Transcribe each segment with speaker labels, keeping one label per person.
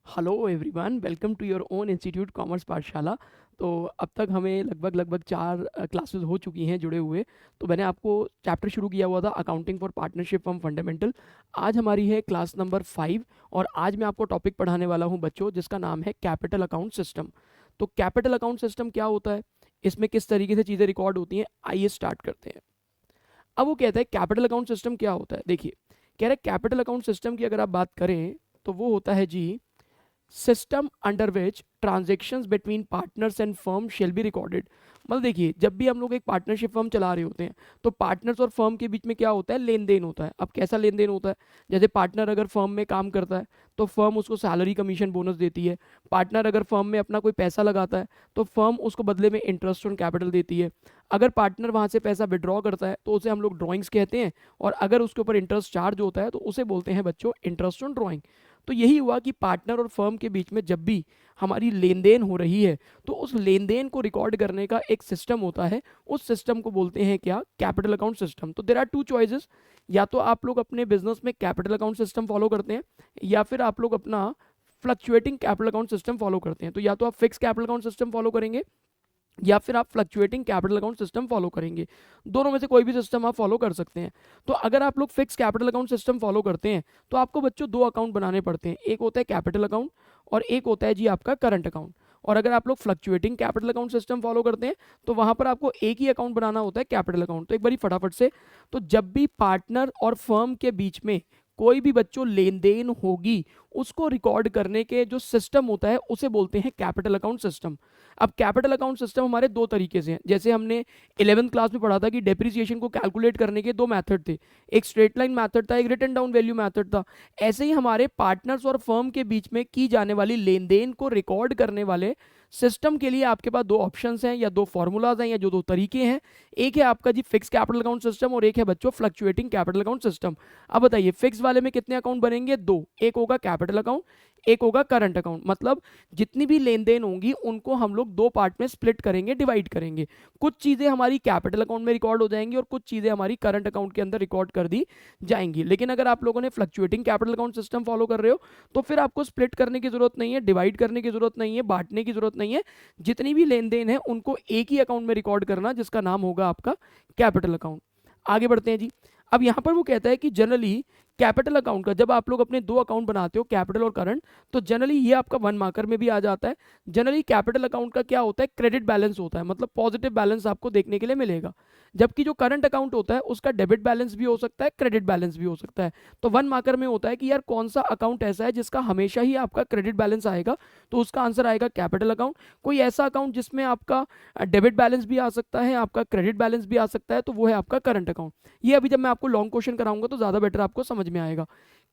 Speaker 1: Hello everyone, welcome to your own institute commerce Pathshala. तो अब तक हमें लगभग 4 क्लासेस हो चुकी हैं जुड़े हुए। तो मैंने आपको चैप्टर शुरू किया हुआ था accounting for partnership from fundamental. आज हमारी है क्लास नंबर 5 और आज मैं आपको टॉपिक पढ़ाने वाला हूं बच्चों, जिसका नाम है कैपिटल अकाउंट सिस्टम। तो कैपिटल अकाउंट सिस्टम क्या होता है, इसमें किस तरीके से चीज़ें रिकॉर्ड होती हैं, आइए स्टार्ट करते हैं। अब वो कहता है कैपिटल अकाउंट सिस्टम क्या होता है। देखिए, कह रहे कैपिटल अकाउंट सिस्टम की अगर आप बात करें तो वो होता है जी system under which transactions between partners and firm shall be recorded. मतलब देखिए, जब भी हम लोग एक पार्टनरशिप फर्म चला रहे होते हैं तो पार्टनर्स और फर्म के बीच में क्या होता है, लेन देन होता है। अब कैसा लेन देन होता है, जैसे पार्टनर अगर फर्म में काम करता है तो फर्म उसको सैलरी कमीशन बोनस देती है। पार्टनर अगर फर्म में अपना कोई पैसा लगाता है तो फर्म उसको बदले में इंटरेस्ट ऑन कैपिटल देती है। अगर पार्टनर वहाँ से पैसा विड्रॉ करता है तो उसे हम लोग ड्रॉइंग्स कहते हैं, और अगर उसके ऊपर इंटरेस्ट चार्ज होता है तो उसे बोलते हैं बच्चों इंटरेस्ट ऑन ड्रॉइंग। तो यही हुआ कि पार्टनर और फर्म के बीच में जब भी हमारी लेन देन हो रही है तो उस लेन देन को रिकॉर्ड करने का एक सिस्टम होता है। उस सिस्टम को बोलते हैं क्या, कैपिटल अकाउंट सिस्टम। तो देर आर टू चॉइसेस, या तो आप लोग अपने बिजनेस में कैपिटल अकाउंट सिस्टम फॉलो करते हैं या फिर आप लोग अपना fluctuating capital account system follow करते हैं। तो या तो आप fix capital account system follow करेंगे या फिर आप fluctuating capital account system follow करेंगे। दोनों में से कोई भी सिस्टम आप फॉलो कर सकते हैं। तो अगर आप लोग fix capital account system follow करते हैं तो आपको बच्चों दो अकाउंट बनाने पड़ते हैं, एक होता है कैपिटल अकाउंट और एक होता है जी आपका करंट अकाउंट। और अगर आप लोग fluctuating capital account system follow करते हैं तो वहां पर आपको एक ही अकाउंट बनाना होता है, कैपिटल अकाउंट। तो एक बारी फटाफट से, तो जब भी पार्टनर और फर्म के बीच में कोई भी बच्चों लेन देन होगी उसको रिकॉर्ड करने के जो सिस्टम होता है उसे बोलते हैं कैपिटल अकाउंट सिस्टम। अब कैपिटल अकाउंट सिस्टम हमारे दो तरीके से हैं। जैसे हमने 11th क्लास में पढ़ा था कि डेप्रिसिएशन को कैलकुलेट करने के दो मेथड थे, एक स्ट्रेट लाइन मेथड था, एक रिटन डाउन वैल्यू मेथड था। ऐसे ही हमारे पार्टनर्स और फर्म के बीच में की जाने वाली लेन देन को रिकॉर्ड करने वाले सिस्टम के लिए आपके पास दो ऑप्शंस हैं या दो फॉर्मूलाज हैं या जो दो तरीके हैं। एक है आपका जी फिक्स कैपिटल अकाउंट सिस्टम और एक है बच्चों फ्लक्चुएटिंग कैपिटल अकाउंट सिस्टम। अब बताइए, फिक्स वाले में कितने अकाउंट बनेंगे, दो, एक होगा कैपिटल अकाउंट, एक होगा करंट अकाउंट। मतलब जितनी भी लेन देन होंगी उनको हम लोग दो पार्ट में स्प्लिट करेंगे, डिवाइड करेंगे। कुछ चीजें हमारी कैपिटल अकाउंट में रिकॉर्ड हो जाएंगी और कुछ चीजें हमारी करंट अकाउंट के अंदर रिकॉर्ड कर दी जाएंगी। लेकिन अगर आप लोगों ने fluctuating capital account system follow कर रहे हो तो फिर आपको स्प्लिट करने की जरूरत नहीं है, डिवाइड करने की जरूरत नहीं है, बांटने की जरूरत नहीं है। जितनी भी लेन देन है उनको एक ही अकाउंट में रिकॉर्ड करना, जिसका नाम होगा आपका कैपिटल अकाउंट। आगे बढ़ते हैं जी। अब यहां पर वो कहता है कि जनरली कैपिटल अकाउंट का जब आप लोग अपने दो अकाउंट बनाते हो, कैपिटल और करंट, तो जनरली ये आपका 1 मार्कर में भी आ जाता है। जनरली कैपिटल अकाउंट का क्या होता है, क्रेडिट बैलेंस होता है, मतलब पॉजिटिव बैलेंस आपको देखने के लिए मिलेगा। जबकि जो करंट अकाउंट होता है उसका डेबिट बैलेंस भी हो सकता है, क्रेडिट बैलेंस भी हो सकता है। तो 1 मार्कर में होता है कि यार कौन सा अकाउंट ऐसा है जिसका हमेशा ही आपका क्रेडिट बैलेंस आएगा, तो उसका आंसर आएगा कैपिटल अकाउंट। कोई ऐसा अकाउंट जिसमें आपका डेबिट बैलेंस भी आ सकता है, आपका क्रेडिट बैलेंस भी आ सकता है, तो वो है आपका करंट अकाउंट। ये अभी जब मैं आपको लॉन्ग क्वेश्चन कराऊंगा तो ज्यादा बेटर आपको समझ में आएगा।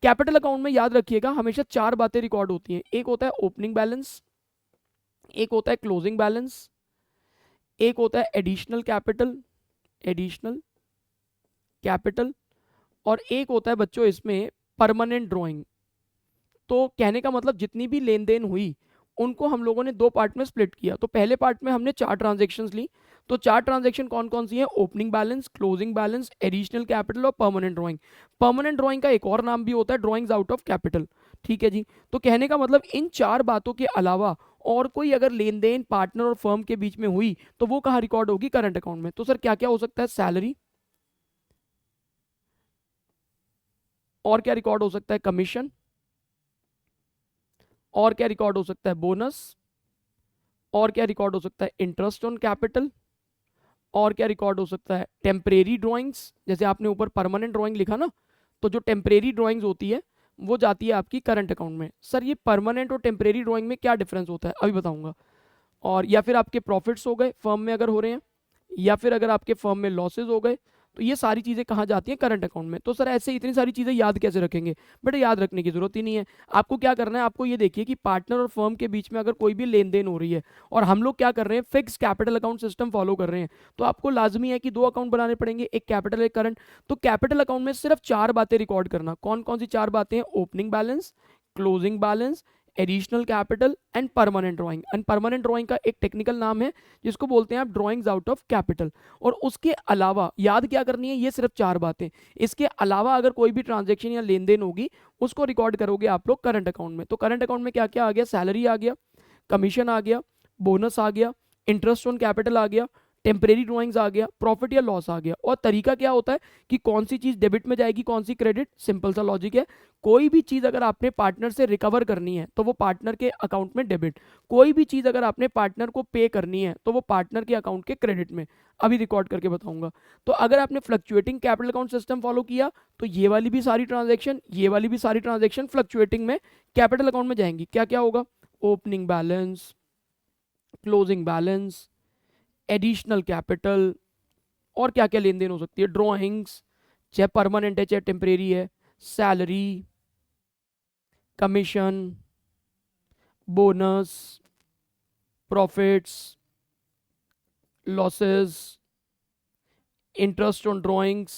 Speaker 1: कैपिटल अकाउंट में याद रखिएगा हमेशा चार बातें रिकॉर्ड होती हैं, एक होता है ओपनिंग बैलेंस, एक होता है क्लोजिंग बैलेंस, एक होता है एडिशनल कैपिटल, एडिशनल कैपिटल, और एक होता है बच्चों इसमें परमानेंट ड्रॉइंग। तो कहने का मतलब जितनी भी लेन देन हुई उनको हम लोगों ने दो पार्ट में स्प्लिट किया। तो पहले पार्ट में हमने चार ट्रांजेक्शन्स ली। तो चार ट्रांजेक्शन कौन कौन सी है, opening balance, closing balance, additional capital और परमानेंट ड्राइंग। परमानेंट ड्राइंग का एक और नाम भी होता है ड्राइंग्स आउट ऑफ कैपिटल। ठीक है जी। तो कहने का मतलब इन चार बातों के अलावा और कोई अगर लेन देन पार्टनर और फर्म के बीच में हुई तो वो कहाँ रिकॉर्ड होगी, करंट अकाउंट में। तो सर क्या क्या हो सकता है, सैलरी, और क्या रिकॉर्ड हो सकता है, कमीशन, और क्या रिकॉर्ड हो सकता है, बोनस, और क्या रिकॉर्ड हो सकता है, इंटरेस्ट ऑन कैपिटल, और क्या रिकॉर्ड हो सकता है, टेम्परेरी ड्राइंग्स। जैसे आपने ऊपर परमानेंट ड्राइंग लिखा ना, तो जो टेम्परेरी ड्राइंग्स होती है वो जाती है आपकी करंट अकाउंट में। सर ये परमानेंट और टेम्परेरी ड्राइंग में क्या डिफरेंस होता है, अभी बताऊंगा। और या फिर आपके प्रॉफिट्स हो गए फर्म में अगर हो रहे हैं, या फिर अगर आपके फर्म में लॉसेज हो गए, तो ये सारी चीजें कहाँ जाती हैं, करंट अकाउंट में। तो सर ऐसे इतनी सारी चीजें याद कैसे रखेंगे, बट याद रखने की जरूरत ही नहीं है। आपको क्या करना है, आपको ये देखिए कि पार्टनर और फर्म के बीच में अगर कोई भी लेन देन हो रही है और हम लोग क्या कर रहे हैं, fix capital account system follow कर रहे हैं, तो आपको लाजमी है कि दो अकाउंट बनाने पड़ेंगे, एक कैपिटल एक करंट। तो कैपिटल अकाउंट में सिर्फ चार बातें रिकॉर्ड करना, कौन कौन सी चार बातें हैं, opening balance, closing balance, additional capital and permanent drawing. And permanent drawing का एक टेक्निकल नाम है जिसको बोलते हैं आप ड्राइंग्स आउट ऑफ कैपिटल। और उसके अलावा याद क्या करनी है, ये सिर्फ 4 बातें। इसके अलावा अगर कोई भी ट्रांजेक्शन या लेन देन होगी उसको रिकॉर्ड करोगे आप लोग करंट अकाउंट में। तो करंट अकाउंट में क्या क्या आ गया, सैलरी आ गया, कमीशन आ गया, बोनस आ गया, इंटरेस्ट ऑन कैपिटल आ गया, टेम्परेरी ड्राइंग्स आ गया, प्रॉफिट या लॉस आ गया। और तरीका क्या होता है कि कौन सी चीज डेबिट में जाएगी, कौन सी क्रेडिट, सिंपल सा लॉजिक है। कोई भी चीज अगर आपने पार्टनर से रिकवर करनी है तो वो पार्टनर के अकाउंट में डेबिट, कोई भी चीज अगर आपने पार्टनर को पे करनी है तो वो पार्टनर के अकाउंट के क्रेडिट में। अभी रिकॉर्ड करके बताऊंगा। तो अगर आपने fluctuating capital account system follow किया तो ये वाली भी सारी ट्रांजेक्शन, ये वाली भी सारी ट्रांजेक्शन फ्लक्चुएटिंग में कैपिटल अकाउंट में जाएंगी। क्या क्या होगा, opening balance, closing balance, additional capital, और क्या क्या लेन देन हो सकती है, ड्रॉइंग्स, चाहे परमानेंट है चाहे टेम्परेरी है, salary, commission, bonus, profits, losses, interest on drawings,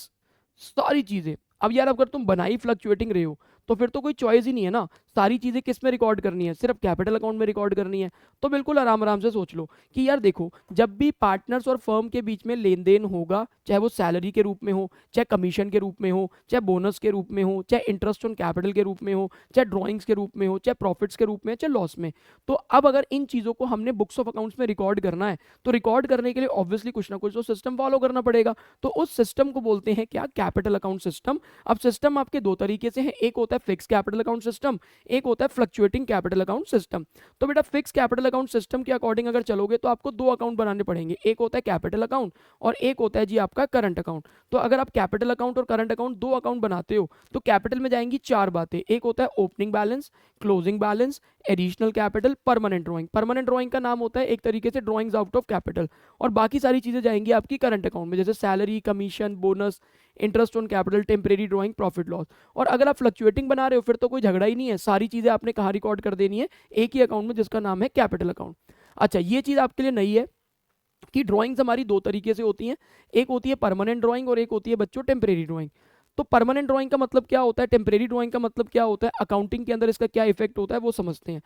Speaker 1: सारी चीजें। अब यार अगर तुम बनाई फ्लक्चुएटिंग रहे हो तो फिर तो कोई चॉइस ही नहीं है ना, सारी चीजें किस में रिकॉर्ड करनी है, सिर्फ कैपिटल अकाउंट में रिकॉर्ड करनी है। तो बिल्कुल आराम आराम से सोच लो कि यार देखो, जब भी पार्टनर्स और फर्म के बीच में लेन देन होगा, चाहे वो सैलरी के रूप में हो, चाहे कमीशन के रूप में हो, चाहे बोनस के रूप में हो, चाहे इंटरेस्ट ऑन कैपिटल के रूप में हो, चाहे ड्रॉइंग्स के रूप में हो, चाहे प्रॉफिट्स के रूप में, चाहे लॉस में, तो अब अगर इन चीजों को हमने बुक्स ऑफ अकाउंट्स में रिकॉर्ड करना है तो रिकॉर्ड करने के लिए ऑब्वियसली कुछ ना कुछ तो सिस्टम फॉलो करना पड़ेगा। तो उस सिस्टम को बोलते हैं क्या, कैपिटल अकाउंट सिस्टम। अब सिस्टम आपके दो तरीके से हैं, एक होता है फिक्स कैपिटल अकाउंट सिस्टम, एक होता है फ्लक्चुएटिंग कैपिटल अकाउंट सिस्टम। तो बेटा फिक्स कैपिटल अकाउंट सिस्टम के अकॉर्डिंग अगर चलोगे तो आपको 2 अकाउंट बनाने पड़ेंगे, एक होता है कैपिटल अकाउंट और एक होता है जी आपका करंट अकाउंट। तो अगर आप कैपिटल अकाउंट और करंट अकाउंट 2 अकाउंट बनाते हो तो कैपिटल में जाएंगी 4 बातें, एक होता है opening balance, closing balance, additional capital, permanent drawing. Permanent drawing का नाम होता है एक तरीके से ड्राइंग्स आउट ऑफ कैपिटल। और बाकी सारी चीजें जाएंगी आपकी करंट अकाउंट में, जैसे salary, commission, bonus, interest on capital, temporary drawing, profit loss. और अगर आप फ्लक्चुएटिंग बना रहे हो फिर तो कोई झगड़ा ही नहीं है, सारी चीजें आपने कहाँ रिकॉर्ड कर देनी है, एक ही अकाउंट में जिसका नाम है कैपिटल अकाउंट। अच्छा, ये चीज आपके लिए नई है कि ड्राइंग्स हमारी 2 तरीके से होती हैं, एक होती है परमानेंट ड्राइंग और एक होती है बच्चों टेम्परेरी ड्राइंग। तो परमानेंट ड्राइंग का मतलब क्या होता है, टेम्परेरी ड्राइंग का मतलब क्या होता है, अकाउंटिंग के अंदर इसका क्या इफेक्ट होता है वो समझते हैं।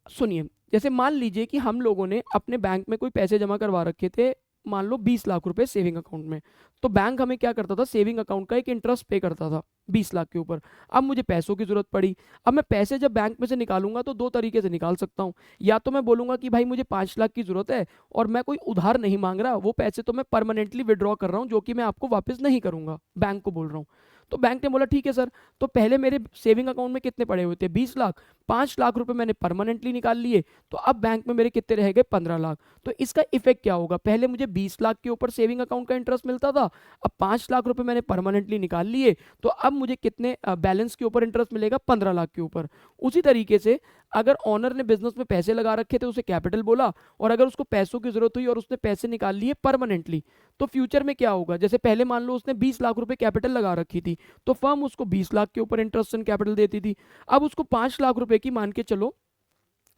Speaker 1: सुनिए, जैसे मान लीजिए कि हम लोगों ने अपने बैंक में कोई पैसे जमा करवा रखे थे, मान लो 20 लाख रुपए सेविंग अकाउंट में। तो बैंक हमें क्या करता था, सेविंग अकाउंट का एक इंटरेस्ट पे करता था 20 लाख के ऊपर। अब मुझे पैसों की जरूरत पड़ी, अब मैं पैसे जब बैंक में से निकालूंगा तो 2 तरीके से निकाल सकता हूँ। या तो मैं बोलूंगा कि भाई मुझे 5 लाख की जरूरत है और मैं कोई उधार नहीं मांग रहा, वो पैसे तो मैं परमानेंटली विड्रॉ कर रहा हूँ जो कि मैं आपको वापस नहीं करूंगा, बैंक को बोल रहा हूँ। तो बैंक ने बोला ठीक है सर, तो पहले मेरे सेविंग अकाउंट में कितने पड़े हुए थे, 20 लाख, 5 लाख रुपए मैंने परमानेंटली निकाल लिए, तो अब बैंक में मेरे कितने रह गए, 15 लाख। तो इसका इफेक्ट क्या होगा, पहले मुझे 20 लाख के ऊपर सेविंग अकाउंट का इंटरेस्ट मिलता था, अब 5 लाख रुपए मैंने परमानेंटली निकाल लिए, तो अब मुझे कितने बैलेंस के ऊपर इंटरेस्ट मिलेगा, 15 लाख के ऊपर। उसी तरीके से अगर ऑनर ने बिजनेस में पैसे लगा रखे थे उसे कैपिटल बोला, और अगर उसको पैसों की जरूरत हुई और उसने पैसे निकाल लिए परमानेंटली, तो फ्यूचर में क्या होगा, जैसे पहले मान लो उसने 20 लाख रुपए कैपिटल लगा रखी थी तो फर्म उसको 20 लाख के ऊपर इंटरेस्ट एंड कैपिटल देती थी। अब उसको 5 लाख रुपए की मान के चलो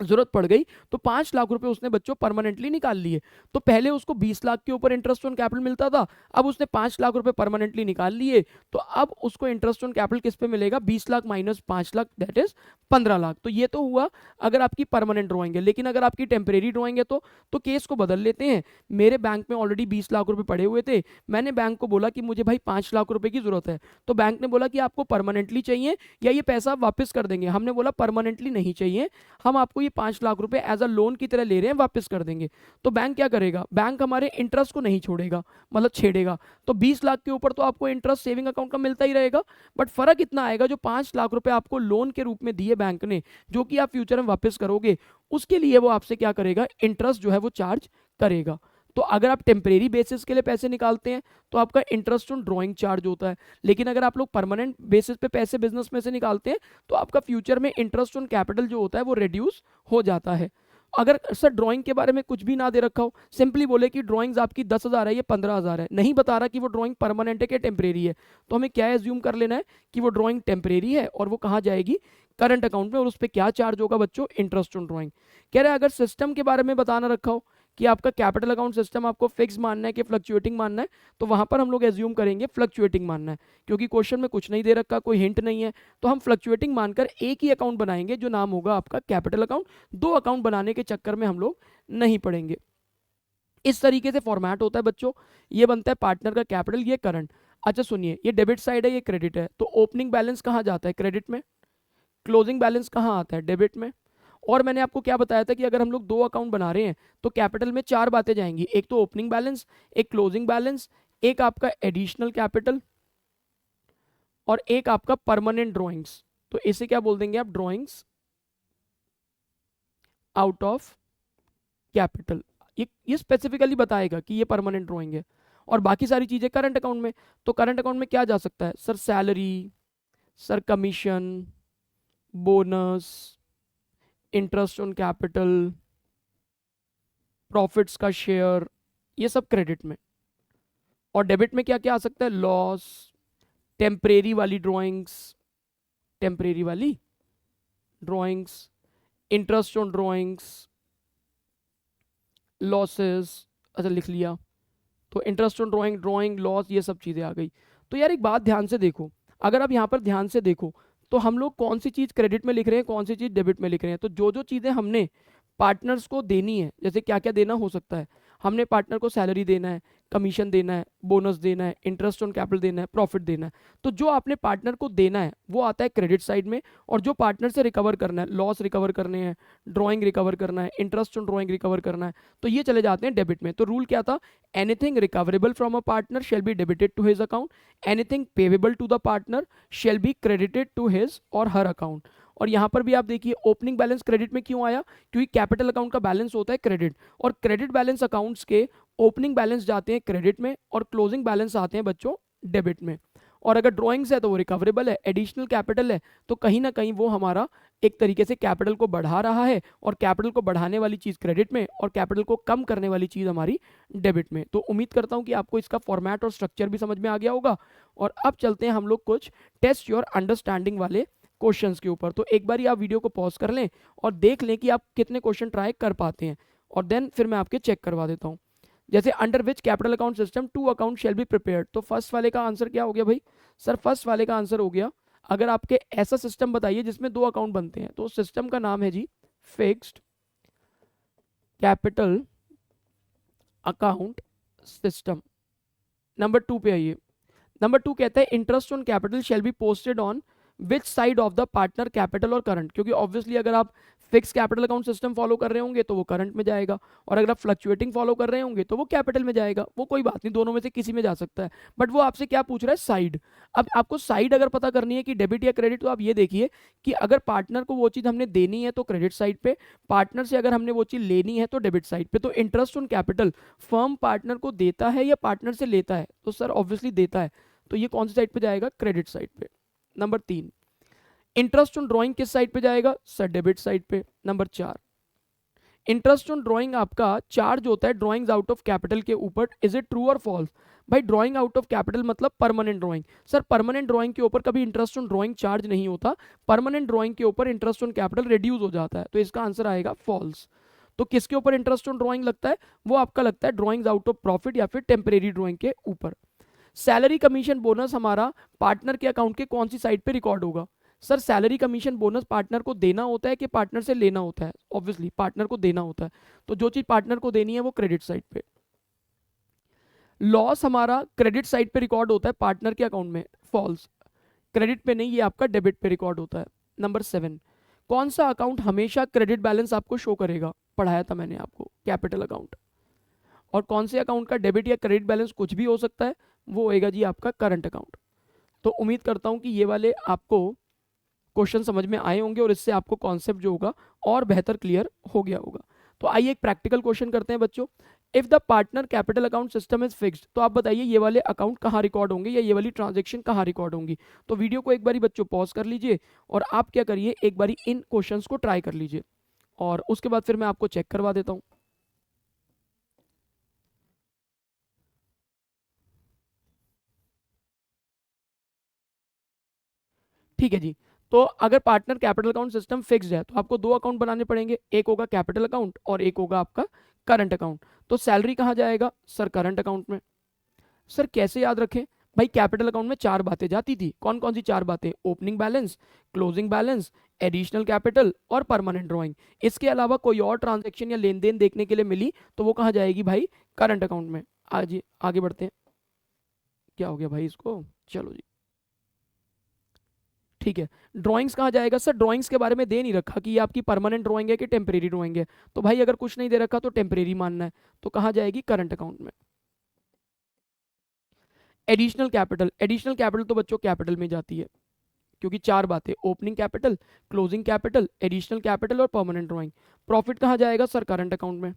Speaker 1: जरूरत पड़ गई, तो 5 लाख रुपए उसने बच्चों परमानेंटली निकाल लिए। तो पहले उसको 20 लाख के ऊपर इंटरेस्ट ऑन कैपिटल मिलता था, अब उसने 5 लाख रुपए परमानेंटली निकाल लिए, तो अब उसको इंटरेस्ट ऑन कैपिटल किस पे मिलेगा, 20 lakh minus 5 lakh, that is 15 lakh. तो ये तो हुआ अगर आपकी परमानेंट ड्रॉइंग है। लेकिन अगर आपकी टेम्परेरी ड्रॉइंग है तो केस को बदल लेते हैं। मेरे बैंक में ऑलरेडी 20 लाख रुपए पड़े हुए थे, मैंने बैंक को बोला कि मुझे भाई 5 लाख रुपए की जरूरत है, तो बैंक ने बोला कि आपको परमानेंटली चाहिए या ये पैसा आप वापस कर देंगे। हमने बोला परमानेंटली नहीं चाहिए, हम आपको ये 5 लाख रुपए एज अ लोन की तरह ले रहे हैं, वापस कर देंगे। तो बैंक क्या करेगा, बैंक हमारे इंटरेस्ट को नहीं छोड़ेगा, मतलब छेड़ेगा। तो 20 लाख के ऊपर तो आपको इंटरेस्ट सेविंग अकाउंट का मिलता ही रहेगा, बट फर्क इतना आएगा जो 5 लाख रुपए आपको लोन के रूप में दिए बैंक ने, जो कि आप फ्यूचर में वापस करोगे, उसके लिए वो आपसे क्या करेगा, इंटरेस्ट जो है वो चार्ज करेगा। तो अगर आप टेम्परेरी बेसिस के लिए पैसे निकालते हैं तो आपका इंटरेस्ट ऑन ड्राइंग चार्ज होता है, लेकिन अगर आप लोग परमानेंट बेसिस पे पैसे बिजनेस में से निकालते हैं तो आपका फ्यूचर में इंटरेस्ट ऑन कैपिटल जो होता है वो रिड्यूस हो जाता है। अगर सर ड्राइंग के बारे में कुछ भी ना दे रखा हो, सिंपली बोले कि ड्राइंग्स आपकी 10,000 है, ये 15,000 है, नहीं बता रहा कि वो ड्राइंग परमानेंट है कि टेम्परेरी है, तो हमें क्या एज्यूम कर लेना है कि वो ड्राइंग टेम्परेरी है और वो कहाँ जाएगी, करंट अकाउंट में। और उस पर क्या चार्ज होगा बच्चों, इंटरेस्ट ऑन ड्राइंग। कह रहे हैं अगर सिस्टम के बारे में बताना रखा हो कि आपका कैपिटल अकाउंट सिस्टम आपको फिक्स मानना है कि फ्लक्चुएटिंग मानना है, तो वहां पर हम लोग एज्यूम करेंगे फ्लक्चुएटिंग मानना है, क्योंकि क्वेश्चन में कुछ नहीं दे रखा, कोई हिंट नहीं है, तो हम फ्लक्चुएटिंग मानकर एक ही अकाउंट बनाएंगे जो नाम होगा आपका कैपिटल अकाउंट। दो अकाउंट बनाने के चक्कर में हम लोग नहीं पड़ेंगे। इस तरीके से फॉर्मेट होता है बच्चों। ये बनता है पार्टनर का कैपिटल, ये करंट। अच्छा सुनिए, ये डेबिट साइड है, ये क्रेडिट है, तो ओपनिंग बैलेंस कहाँ जाता है? क्रेडिट में। क्लोजिंग बैलेंस कहाँ आता है? डेबिट में। और मैंने आपको क्या बताया था कि अगर हम लोग दो अकाउंट बना रहे हैं तो कैपिटल में चार बातें जाएंगी, एक तो ओपनिंग बैलेंस, एक क्लोजिंग बैलेंस, एक आपका एडिशनल कैपिटल, और एक आपका परमानेंट ड्रॉइंग्स। तो इसे क्या बोल देंगे आप? Drawings out of capital. ये स्पेसिफिकली बताएगा कि ये परमानेंट ड्रॉइंग है। और बाकी सारी चीजें करंट अकाउंट में। तो करंट अकाउंट में क्या जा सकता है? Sir salary, sir commission, bonus, interest on capital, profits का शेयर, ये सब क्रेडिट में। और डेबिट में क्या क्या आ सकता है? लॉस, टेम्परेरी वाली ड्राइंग्स, टेम्परेरी वाली drawings, interest on drawings, losses. अच्छा लिख लिया। तो interest on drawing, drawing loss, ये सब चीज़ें आ गई। तो यार एक बात ध्यान से देखो, अगर आप यहाँ पर ध्यान से देखो तो हम लोग कौन सी चीज़ क्रेडिट में लिख रहे हैं, कौन सी चीज़ डेबिट में लिख रहे हैं। तो जो जो चीज़ें हमने पार्टनर्स को देनी है, जैसे क्या क्या देना हो सकता है, हमने पार्टनर को सैलरी देना है, कमीशन देना है, बोनस देना है, इंटरेस्ट ऑन कैपिटल देना है, प्रॉफिट देना है। तो जो आपने पार्टनर को देना है वो आता है क्रेडिट साइड में, और जो पार्टनर से रिकवर करना है, लॉस रिकवर करने हैं, ड्रॉइंग रिकवर करना है, इंटरेस्ट ऑन ड्रॉइंग रिकवर करना है, तो ये चले जाते हैं डेबिट में। तो रूल क्या था? Anything recoverable from a partner shall be debited to his account, anything payable to the partner shall be credited to his और हर अकाउंट। और यहाँ पर भी आप देखिए ओपनिंग बैलेंस क्रेडिट में क्यों आया? क्योंकि कैपिटल अकाउंट का बैलेंस होता है क्रेडिट, और क्रेडिट बैलेंस अकाउंट्स के ओपनिंग बैलेंस जाते हैं क्रेडिट में, और क्लोजिंग बैलेंस आते हैं बच्चों डेबिट में। और अगर ड्रॉइंग्स है तो वो रिकवरेबल है, एडिशनल कैपिटल है तो कहीं ना कहीं वो हमारा एक तरीके से कैपिटल को बढ़ा रहा है, और कैपिटल को बढ़ाने वाली चीज़ क्रेडिट में और कैपिटल को कम करने वाली चीज़ हमारी डेबिट में। तो उम्मीद करता हूँ कि आपको इसका फॉर्मेट और स्ट्रक्चर भी समझ में आ गया होगा। और अब चलते हैं हम लोग कुछ टेस्ट योर अंडरस्टैंडिंग वाले क्वेश्चंस के ऊपर। तो एक बार आप वीडियो को पॉज कर लें और देख लें कि आप कितने क्वेश्चन ट्राई कर पाते हैं, और देन फिर मैं आपके चेक करवा देता हूँ। जैसे under which capital account system two account shall be prepared, तो फर्स्ट वाले का आंसर क्या हो गया भाई? सर फर्स्ट वाले का आंसर हो गया, अगर आपके ऐसा सिस्टम बताइए जिसमें दो अकाउंट बनते हैं, तो सिस्टम का नाम है जी fixed capital account system. Number two पे आइए। नंबर टू कहता है interest on capital shall be posted on which side of the partner capital और करंट, क्योंकि ऑब्वियसली अगर आप fix capital account system follow कर रहे होंगे तो वो करंट में जाएगा, और अगर आप फ्लक्चुएटिंग फॉलो कर रहे होंगे तो वो कैपिटल में जाएगा। वो कोई बात नहीं, दोनों में से किसी में जा सकता है, बट वो आपसे क्या पूछ रहा है? साइड। अब आपको साइड अगर पता करनी है कि डेबिट या क्रेडिट, तो आप ये देखिए कि अगर पार्टनर को वो चीज़ हमने देनी है तो क्रेडिट साइड पे, पार्टनर से अगर हमने वो चीज़ लेनी है तो डेबिट साइड पे। तो interest on capital firm partner को देता है या पार्टनर से लेता है? तो सर ऑब्वियसली देता है, तो ये कौन सी साइड पे जाएगा? क्रेडिट साइड पे। नंबर तीन, इंटरेस्ट ऑन ड्राइंग किस साइड पे जाएगा? सर डेबिट साइड पे। नंबर चार, इंटरेस्ट ऑन ड्राइंग आपका चार्ज होता है ड्राइंग्स आउट ऑफ कैपिटल के ऊपर, इज इट ट्रू और फॉल्स? भाई ड्राइंग आउट ऑफ कैपिटल मतलब permanent drawing. Sir permanent drawing के ऊपर कभी इंटरेस्ट ऑन ड्राइंग चार्ज नहीं होता, परमानेंट ड्राइंग के ऊपर इंटरेस्ट ऑन कैपिटल रिड्यूस हो जाता है, तो इसका आंसर आएगा फॉल्स। तो किसके ऊपर इंटरेस्ट ऑन ड्राइंग लगता है? वो आपका लगता है ड्राइंग्स आउट ऑफ प्रॉफिट या फिर टेम्परेरी ड्राइंग के ऊपर। सैलरी कमीशन बोनस हमारा पार्टनर के अकाउंट के कौन सी साइड पे रिकॉर्ड होगा? Sir salary commission bonus partner को देना होता है कि पार्टनर से लेना होता है? ऑब्वियसली पार्टनर को देना होता है, तो जो चीज पार्टनर को देनी है वो क्रेडिट साइड पे। लॉस हमारा क्रेडिट साइड पे रिकॉर्ड होता है पार्टनर के अकाउंट में, फॉल्स। क्रेडिट पे नहीं, ये आपका डेबिट पे रिकॉर्ड होता है। नंबर सेवन, कौन सा अकाउंट हमेशा क्रेडिट बैलेंस आपको शो करेगा? पढ़ाया था मैंने आपको, कैपिटल अकाउंट। और कौन से अकाउंट का डेबिट या क्रेडिट बैलेंस कुछ भी हो सकता है? वो होएगा जी आपका करंट अकाउंट। तो उम्मीद करता हूं कि ये वाले आपको क्वेश्चन समझ में आए होंगे, और इससे आपको कॉन्सेप्ट जो होगा और बेहतर क्लियर हो गया होगा। तो आइए एक प्रैक्टिकल क्वेश्चन करते हैं बच्चों। If the partner capital account system is fixed, तो आप बताइए ये वाले अकाउंट कहाँ रिकॉर्ड होंगे या ये वाली ट्रांजेक्शन कहाँ रिकॉर्ड होंगी? तो वीडियो को एक बारी बच्चों पॉज कर लीजिए, और आप क्या करिए, एक बारी इन क्वेश्चंस को ट्राई कर लीजिए, और उसके बाद फिर मैं आपको चेक करवा देता हूँ। ठीक है जी। तो अगर partner capital account system fixed है तो आपको दो अकाउंट बनाने पड़ेंगे, एक होगा कैपिटल अकाउंट और एक होगा आपका करंट अकाउंट। तो सैलरी कहाँ जाएगा सर? करंट अकाउंट में। सर कैसे याद रखें? भाई कैपिटल अकाउंट में चार बातें जाती थी, कौन कौन सी चार बातें? Opening balance, closing balance, additional capital और परमानेंट ड्राइंग। इसके अलावा कोई और ट्रांजैक्शन या लेन देन देखने के लिए मिली तो वो कहाँ जाएगी भाई? करंट अकाउंट में। आज आगे बढ़ते हैं। क्या हो गया भाई इसको? चलो जी ठीक है। ड्राइंग्स कहाँ जाएगा सर? ड्राइंग्स के बारे में दे नहीं रखा कि ये आपकी परमानेंट ड्राइंग है कि टेम्परेरी ड्राइंग है, तो भाई अगर कुछ नहीं दे रखा तो टेम्परेरी मानना है, तो कहाँ जाएगी? करंट अकाउंट में। एडिशनल कैपिटल, एडिशनल कैपिटल तो बच्चों कैपिटल में जाती है, क्योंकि चार बातें, opening capital, closing capital, additional capital और परमानेंट ड्राइंग। प्रॉफिट कहाँ जाएगा सर? करंट अकाउंट में।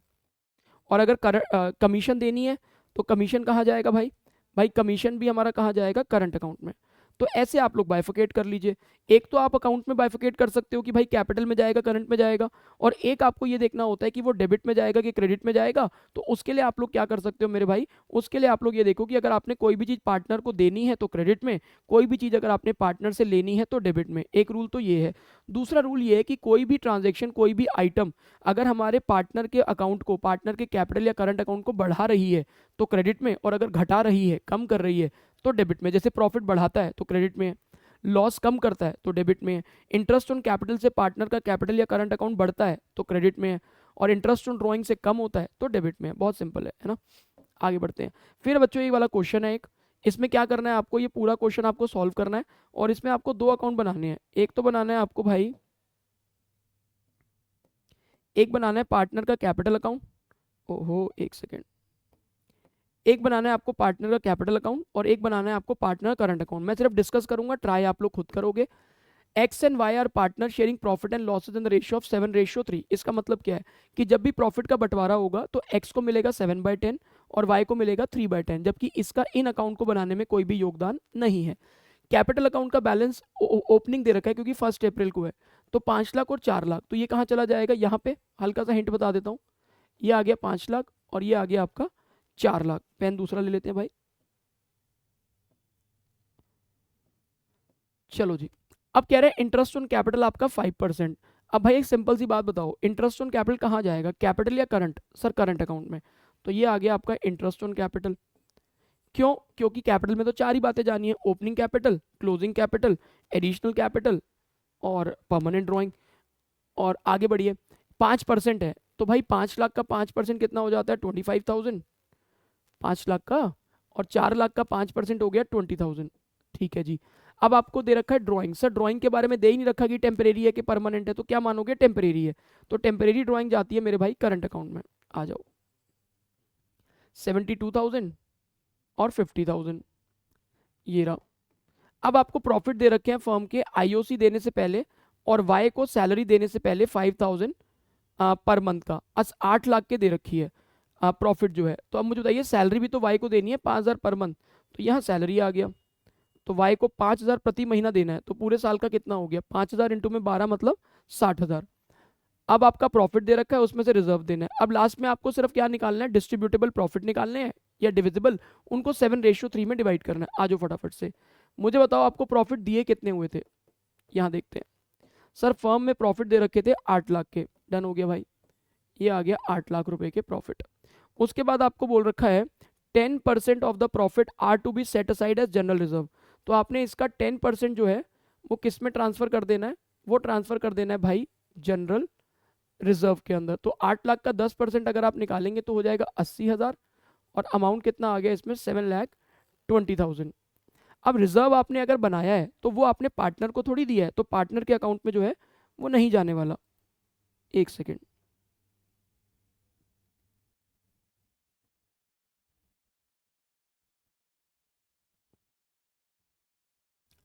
Speaker 1: और अगर कमीशन देनी है तो कमीशन कहाँ जाएगा भाई? भाई कमीशन भी हमारा कहाँ जाएगा? करंट अकाउंट में। तो ऐसे आप लोग बाइफिकेट कर लीजिए। एक तो आप अकाउंट में बाइफिकेट कर सकते हो कि भाई कैपिटल में जाएगा, करंट में जाएगा, और एक आपको ये देखना होता है कि वो डेबिट में जाएगा कि क्रेडिट में जाएगा। तो उसके लिए आप लोग क्या कर सकते हो मेरे भाई? उसके लिए आप लोग ये देखो कि अगर आपने कोई भी चीज़ पार्टनर को देनी है तो क्रेडिट में, कोई भी चीज़ अगर आपने पार्टनर से लेनी है तो डेबिट में। एक रूल तो ये है। दूसरा रूल ये है कि कोई भी ट्रांजेक्शन, कोई भी आइटम अगर हमारे पार्टनर के अकाउंट को, पार्टनर के कैपिटल या करंट अकाउंट को बढ़ा रही है तो क्रेडिट में, और अगर घटा रही है, कम कर रही है तो डेबिट में। जैसे प्रॉफिट बढ़ाता है तो क्रेडिट में है, लॉस कम करता है तो डेबिट में है, इंटरेस्ट ऑन कैपिटल से पार्टनर का कैपिटल या करंट अकाउंट बढ़ता है तो क्रेडिट में है, और इंटरेस्ट ऑन ड्राइंग से कम होता है तो डेबिट में है। बहुत सिंपल है ना। आगे बढ़ते हैं। फिर बच्चों ये वाला क्वेश्चन है एक, इसमें क्या करना है आपको? ये पूरा क्वेश्चन आपको सॉल्व करना है, और इसमें आपको दो अकाउंट बनाने हैं। एक तो बनाना है आपको भाई, एक बनाना है पार्टनर का कैपिटल अकाउंट, ओहो एक सेकेंड, एक बनाना है आपको पार्टनर का कैपिटल अकाउंट और एक बनाना है आपको पार्टनर करंट अकाउंट। मैं सिर्फ डिस्कस करूंगा, ट्राई आप लोग खुद करोगे। X and Y are partner sharing profit and losses in the ratio of 7:3। इसका मतलब क्या है कि जब भी प्रॉफिट का बंटवारा होगा तो एक्स को मिलेगा 7/10 और वाई को मिलेगा 3/10, जबकि इसका इन अकाउंट को बनाने में कोई भी योगदान नहीं है। कैपिटल अकाउंट का बैलेंस ओपनिंग दे रखा है क्योंकि 1 अप्रैल को है, तो 5 लाख और 4 लाख, तो ये कहाँ चला जाएगा? यहाँ पे हल्का सा हिंट बता देता हूँ, ये आ गया 5 लाख और ये आ गया आपका 4 लाख। पेन दूसरा ले लेते हैं भाई। चलो जी, अब कह रहे हैं इंटरेस्ट ऑन कैपिटल आपका 5%। अब भाई एक सिंपल सी बात बताओ, इंटरेस्ट ऑन कैपिटल कहाँ जाएगा? कैपिटल या करंट? सर करंट अकाउंट में। तो ये आ गया आपका इंटरेस्ट ऑन कैपिटल। क्यों? क्योंकि कैपिटल में तो चार ही बातें जानी है, opening capital, closing capital, additional capital और परमानेंट ड्राइंग। और आगे बढ़िए, 5% है तो भाई 5 लाख का 5% कितना हो जाता है? 25,000। 5 लाख का और 4 लाख का 5% हो गया 20,000। ठीक है जी। अब आपको दे रखा है ड्राइंग। सर ड्राइंग के बारे में दे ही नहीं रखा कि टेम्परेरी है कि परमानेंट है, तो क्या मानोगे? टेम्परेरी है। तो टेम्परेरी ड्राइंग जाती है मेरे भाई करंट अकाउंट में। आ जाओ, 72,000 और 50,000, ये रहा। अब आपको प्रॉफिट दे रखे हैं फर्म के आईओसी देने से पहले और वाई को सैलरी देने से पहले 5,000 पर मंथ का, 8 लाख के दे रखी है प्रॉफिट जो है। तो अब मुझे बताइए, सैलरी भी तो वाई को देनी है 5,000 पर मंथ, तो यहाँ सैलरी आ गया, तो वाई को 5,000 प्रति महीना देना है, तो पूरे साल का कितना हो गया? 5,000 इंटू में 12 मतलब 60,000। अब आपका प्रॉफिट दे रखा है, उसमें से रिजर्व देना है। अब लास्ट में आपको सिर्फ क्या निकालना है? डिस्ट्रीब्यूटेबल प्रॉफिट निकालने हैं या डिविजिबल, उनको 7:3 में डिवाइड करना है। आ जाओ फटाफट से मुझे बताओ, आपको प्रॉफिट दिए कितने हुए थे? यहाँ देखते हैं। सर फर्म में प्रॉफिट दे रखे थे 8 लाख के, डन हो गया भाई, ये आ गया 8 लाख रुपए के प्रॉफिट। उसके बाद आपको बोल रखा है 10% of the profit are to be set aside as general reserve. तो आपने इसका 10% जो है वो किस में ट्रांसफर कर देना है? वो ट्रांसफर कर देना है भाई जनरल रिजर्व के अंदर। तो 8 लाख का 10% अगर आप निकालेंगे तो हो जाएगा 80,000, और अमाउंट कितना आ गया इसमें? 7,20,000। अब रिजर्व आपने अगर बनाया है तो वो आपने पार्टनर को थोड़ी दिया है, तो पार्टनर के अकाउंट में जो है वो नहीं जाने वाला। एक सेकेंड,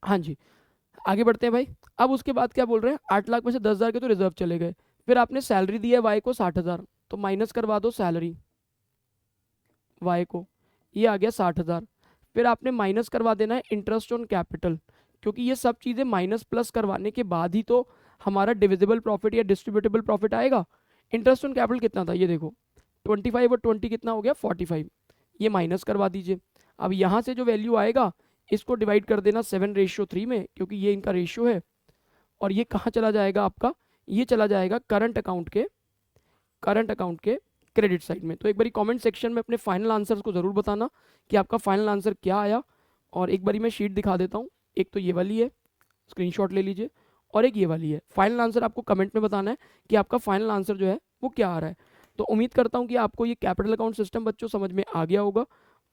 Speaker 1: हाँ जी, आगे बढ़ते हैं भाई। अब उसके बाद क्या बोल रहे हैं? 8 लाख में से 10,000 के तो रिजर्व चले गए, फिर आपने सैलरी दी है वाई को 60,000, तो माइनस करवा दो सैलरी वाई को, ये आ गया 60,000। फिर आपने माइनस करवा देना है इंटरेस्ट ऑन कैपिटल, क्योंकि ये सब चीज़ें माइनस प्लस करवाने के बाद ही तो हमारा डिविजिबल प्रॉफिट या डिस्ट्रीब्यूटेबल प्रॉफिट आएगा। इंटरेस्ट ऑन कैपिटल कितना था? ये देखो 25 और 20 कितना हो गया? 45, ये माइनस करवा दीजिए। अब यहाँ से जो वैल्यू आएगा इसको डिवाइड कर देना 7:3 में, क्योंकि ये इनका रेशियो है, और ये कहाँ चला जाएगा आपका, ये चला जाएगा करंट अकाउंट के क्रेडिट साइड में। तो एक बारी कमेंट सेक्शन में अपने फाइनल आंसर्स को ज़रूर बताना कि आपका फाइनल आंसर क्या आया। और एक बारी मैं शीट दिखा देता हूँ, एक तो ये वाली है, स्क्रीनशॉट ले लीजिए, और एक ये वाली है। फाइनल आंसर आपको कमेंट में बताना है कि आपका फाइनल आंसर जो है वो क्या आ रहा है। तो उम्मीद करता हूँ कि आपको ये कैपिटल अकाउंट सिस्टम बच्चों समझ में आ गया होगा,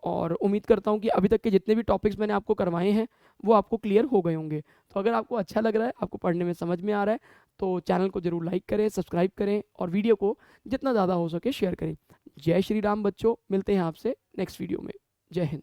Speaker 1: और उम्मीद करता हूँ कि अभी तक के जितने भी टॉपिक्स मैंने आपको करवाए हैं वो आपको क्लियर हो गए होंगे। तो अगर आपको अच्छा लग रहा है, आपको पढ़ने में समझ में आ रहा है, तो चैनल को जरूर लाइक करें, सब्सक्राइब करें, और वीडियो को जितना ज़्यादा हो सके शेयर करें। जय श्री राम बच्चों, मिलते हैं आपसे नेक्स्ट वीडियो में। जय हिंद।